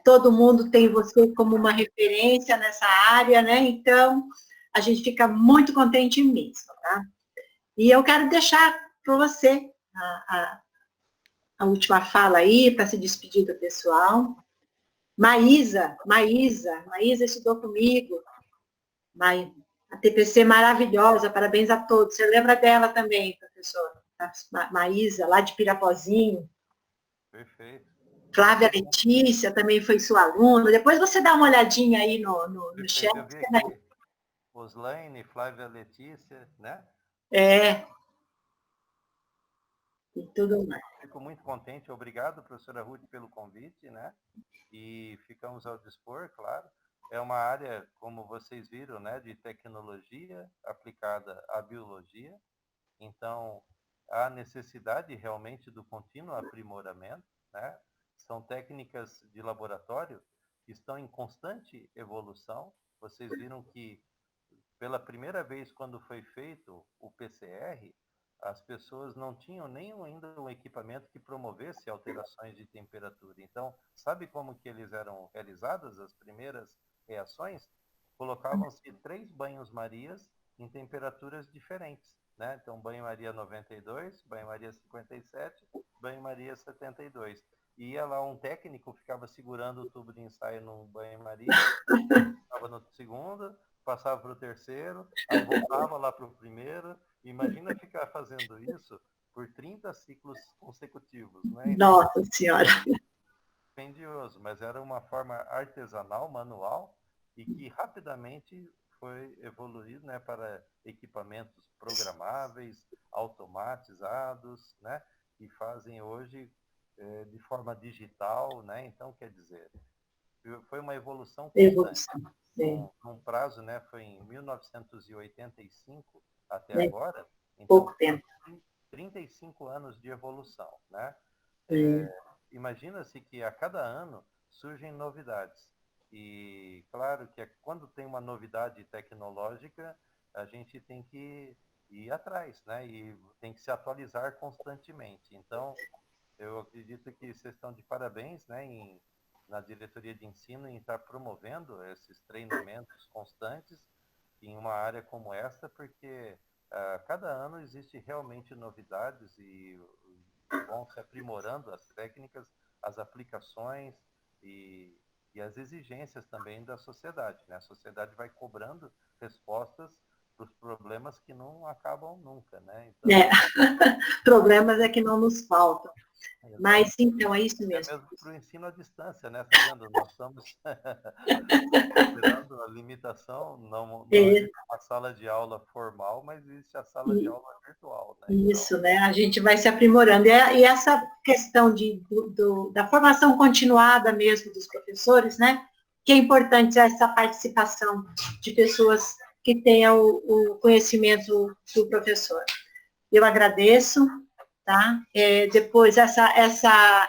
S2: todo mundo tem você como uma referência nessa área, né? Então, a gente fica muito contente mesmo, tá? E eu quero deixar para você a última fala aí, para se despedir do pessoal. Maísa estudou comigo. A TPC maravilhosa, parabéns a todos. Você lembra dela também, professor? Maísa, lá de Pirapozinho.
S1: Perfeito.
S2: Flávia Letícia também foi sua aluna. Depois você dá uma olhadinha aí no chat.
S1: Eu vi aqui, Oslaine, Flávia Letícia, né?
S2: E tudo mais.
S1: Fico muito contente. Obrigado, professora Ruth, pelo convite, né? E ficamos ao dispor, claro. É uma área, como vocês viram, né, de tecnologia aplicada à biologia. Então, há necessidade realmente do contínuo aprimoramento, né? São técnicas de laboratório que estão em constante evolução. Vocês viram que, pela primeira vez, quando foi feito o PCR, as pessoas não tinham nem ainda um equipamento que promovesse alterações de temperatura. Então, sabe como que eles eram realizadas, as primeiras reações? Colocavam-se 3 banhos-marias em temperaturas diferentes, né? Então, banho-maria 92, banho-maria 57, banho-maria 72. E ia lá um técnico, ficava segurando o tubo de ensaio num banho-maria, estava no segundo, passava para o terceiro, aí voltava lá para o primeiro. Imagina ficar fazendo isso por 30 ciclos consecutivos, né? Então,
S2: Nossa Senhora!
S1: dispendioso, mas era uma forma artesanal, manual, e que rapidamente foi evoluído, né, para equipamentos programáveis, automatizados, né, que fazem hoje de forma digital, né? Então, quer dizer, foi uma evolução constante. Num prazo, né, foi em 1985 até agora, então,
S2: pouco tempo.
S1: 35 anos de evolução, né? Imagina-se que a cada ano surgem novidades. E claro que quando tem uma novidade tecnológica, a gente tem que ir atrás, né? E tem que se atualizar constantemente. Então, eu acredito que vocês estão de parabéns, né, na diretoria de ensino, em estar promovendo esses treinamentos constantes em uma área como esta, porque cada ano existe realmente novidades e vão se aprimorando as técnicas, as aplicações e as exigências também da sociedade, né? A sociedade vai cobrando respostas para os problemas que não acabam nunca, né? Então,
S2: problemas é que não nos faltam. Mas, então, é isso mesmo.
S1: É mesmo para o ensino à distância, né? Tá vendo? Nós estamos considerando a limitação, não existe uma sala de aula formal, mas existe a sala de aula virtual, né?
S2: Isso, né? A gente vai se aprimorando. E essa questão da formação continuada mesmo dos professores, né? Que é importante essa participação de pessoas que tenham o conhecimento do professor. Eu agradeço, tá? Depois, essa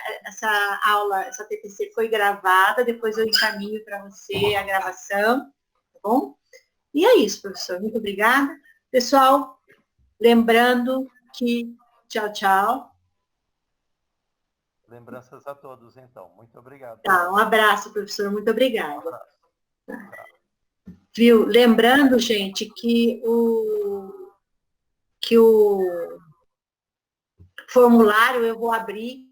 S2: aula, essa TPC foi gravada, depois eu encaminho para você a gravação, tá bom? E é isso, professor. Muito obrigada. Pessoal, lembrando que tchau, tchau.
S1: Lembranças a todos, então. Muito obrigado.
S2: Tá, um abraço, professor. Muito obrigada. Viu? Lembrando, gente, que o formulário eu vou abrir.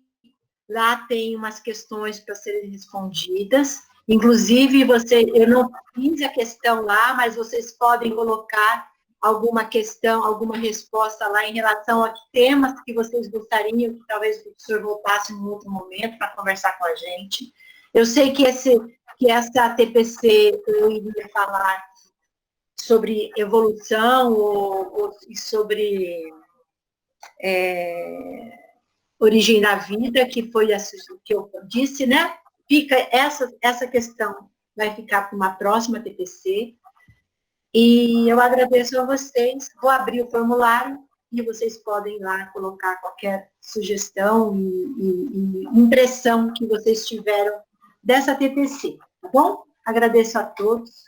S2: Lá tem umas questões para serem respondidas. Inclusive, eu não fiz a questão lá, mas vocês podem colocar alguma questão, alguma resposta lá em relação a temas que vocês gostariam que talvez o professor voltasse em outro momento para conversar com a gente. Eu sei que essa TPC eu iria falar sobre evolução e sobre Origem da Vida, que foi o que eu disse, né? Fica essa questão, vai ficar para uma próxima TPC. E eu agradeço a vocês. Vou abrir o formulário e vocês podem lá colocar qualquer sugestão e impressão que vocês tiveram dessa TPC, tá bom? Agradeço a todos.